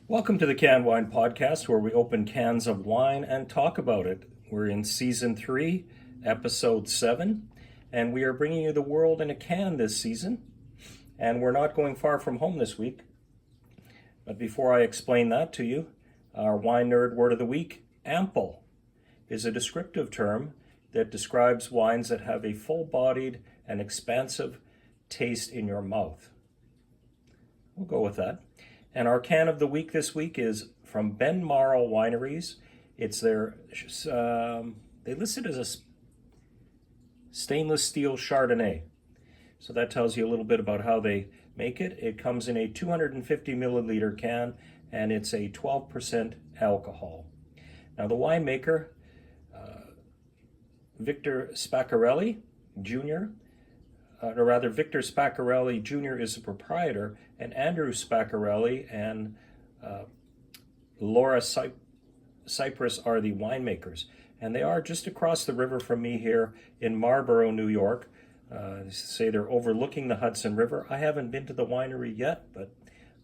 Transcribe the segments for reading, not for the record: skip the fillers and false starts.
Welcome to the Canned Wine Podcast, where we open cans of wine and talk about it. We're in Season 3, Episode 7, and we are bringing you the world in a can this season. And we're not going far from home this week. But before I explain that to you, our wine nerd word of the week, ample, is a descriptive term that describes wines that have a full-bodied and expansive taste in your mouth. We'll go with that. And our can of the week this week is from Marlborough Wineries. It's their, they list it as a stainless steel Chardonnay. So that tells you a little bit about how they make it. It comes in a 250 milliliter can, and it's a 12% alcohol. Now the winemaker, Victor Spaccarelli Jr., Victor Spaccarelli Jr. is the proprietor, and Andrew Spaccarelli and Laura Cypress are the winemakers. And they are just across the river from me here in Marlborough, New York. They say they're overlooking the Hudson River. I haven't been to the winery yet, but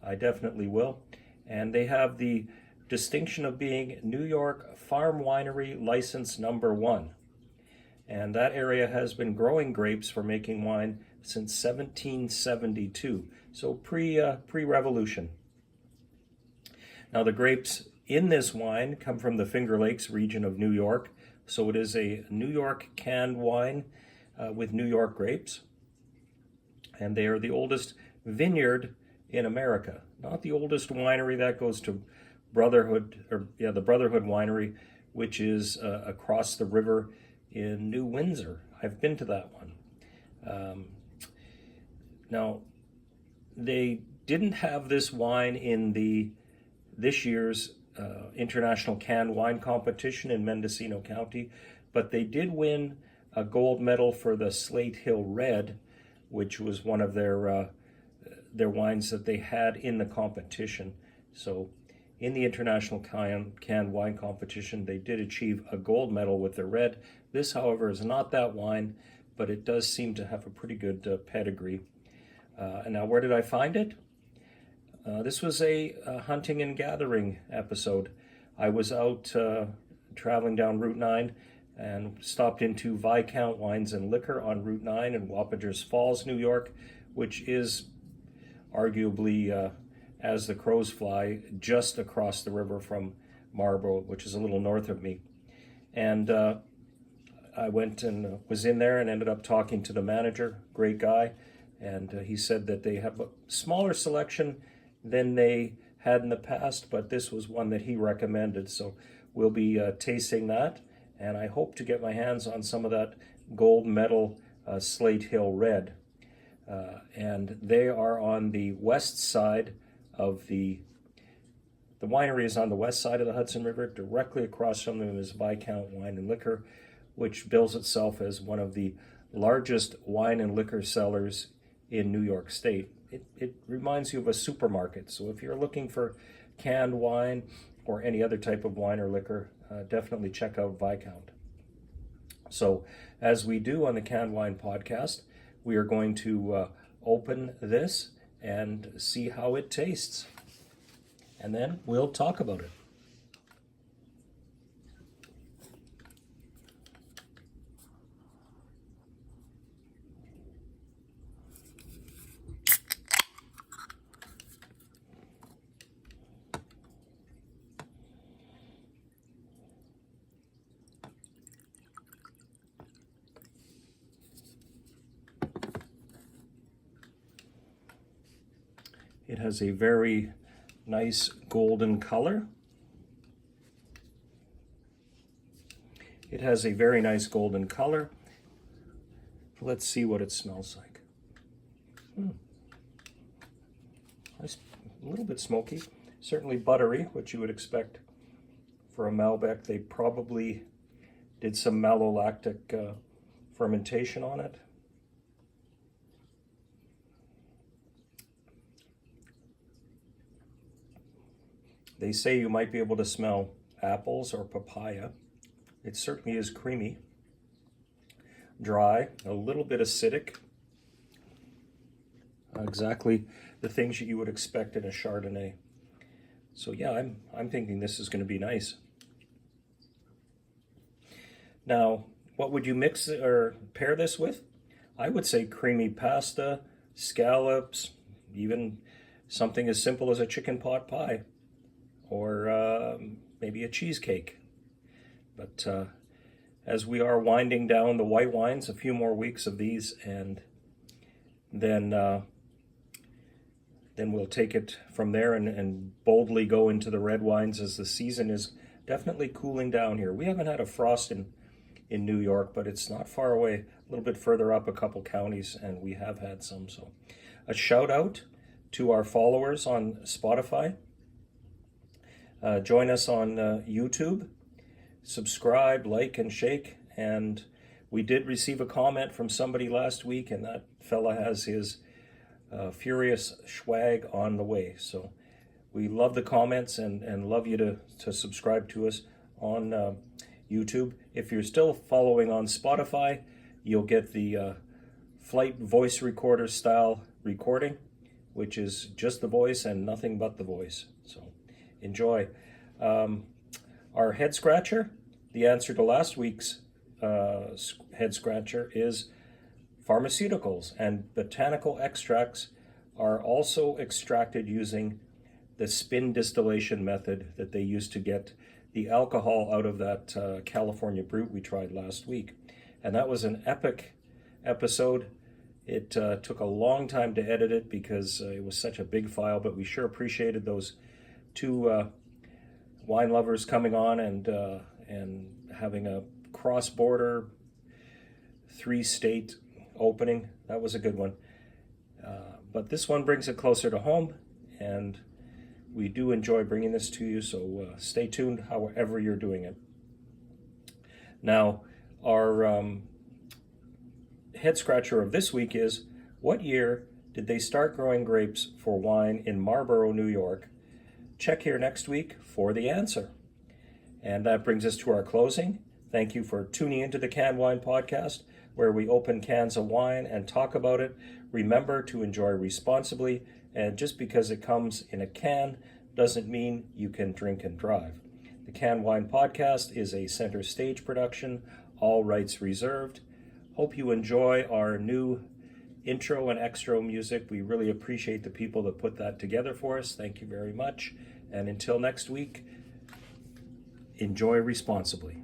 I definitely will. And they have the distinction of being New York Farm Winery License Number 1. And that area has been growing grapes for making wine since 1772, so pre-revolution. Now the grapes in this wine come from the Finger Lakes region of New York, so it is a New York canned wine with New York grapes, and they are the oldest vineyard in America. Not the oldest winery, that goes to the Brotherhood Winery, which is across the river in New Windsor. I've been to that one. Now, they didn't have this wine in this year's International Canned Wine Competition in Mendocino County, but they did win a gold medal for the Slate Hill Red, which was one of their wines that they had in the competition. So in the International Canned Wine Competition, they did achieve a gold medal with the red. This, however, is not that wine, but it does seem to have a pretty good pedigree. And now, where did I find it? This was a hunting and gathering episode. I was out traveling down Route 9 and stopped into Viscount Wines and Liquor on Route 9 in Wappingers Falls, New York, which is arguably, as the crows fly, just across the river from Marlborough, which is a little north of me. And I went and was in there and ended up talking to the manager, great guy, and he said that they have a smaller selection than they had in the past, but this was one that he recommended. So we'll be tasting that, and I hope to get my hands on some of that gold medal Slate Hill Red. And they are on the west side of the winery is on the west side of the Hudson River. Directly across from them is Viscount Wine and Liquor, which bills itself as one of the largest wine and liquor sellers in New York State. It reminds you of a supermarket. So if you're looking for canned wine or any other type of wine or liquor, definitely check out Viscount. So as we do on the Canned Wine Podcast, we are going to open this and see how it tastes. And then we'll talk about it. It has a very nice golden color. It has a very nice golden color. Let's see what it smells like. Nice, a little bit smoky, certainly buttery, which you would expect for a Malbec. They probably did some malolactic fermentation on it. They say you might be able to smell apples or papaya. It certainly is creamy, dry, a little bit acidic. Exactly the things that you would expect in a Chardonnay. So yeah, I'm thinking this is going to be nice. Now, what would you mix or pair this with? I would say creamy pasta, scallops, even something as simple as a chicken pot pie, or maybe a cheesecake. But as we are winding down the white wines, a few more weeks of these, and then we'll take it from there and boldly go into the red wines as the season is definitely cooling down here. We haven't had a frost in New York, but it's not far away, a little bit further up a couple counties, and we have had some. So a shout out to our followers on Spotify. Join us on YouTube. Subscribe, like, and shake. And we did receive a comment from somebody last week, and that fella has his Furious Schwag on the way. So we love the comments and love you to subscribe to us on YouTube. If you're still following on Spotify, you'll get the flight voice recorder style recording, which is just the voice and nothing but the voice. So enjoy. Our head scratcher, the answer to last week's head scratcher is pharmaceuticals, and botanical extracts are also extracted using the spin distillation method that they used to get the alcohol out of that California brute we tried last week. And that was an epic episode. It took a long time to edit it because it was such a big file, but we sure appreciated those two wine lovers coming on and having a cross-border 3-state opening. That was a good one. But this one brings it closer to home, and we do enjoy bringing this to you, so stay tuned however you're doing it. Now, our head scratcher of this week is, what year did they start growing grapes for wine in Marlborough, New York? Check here next week for the answer. And that brings us to our closing. Thank you for tuning into the Canned Wine Podcast, where we open cans of wine and talk about it. Remember to enjoy responsibly, and just because it comes in a can doesn't mean you can drink and drive. The Canned Wine Podcast is a Center Stage production, all rights reserved. Hope you enjoy our new intro and extra music. We really appreciate the people that put that together for us. Thank you very much. And until next week, enjoy responsibly.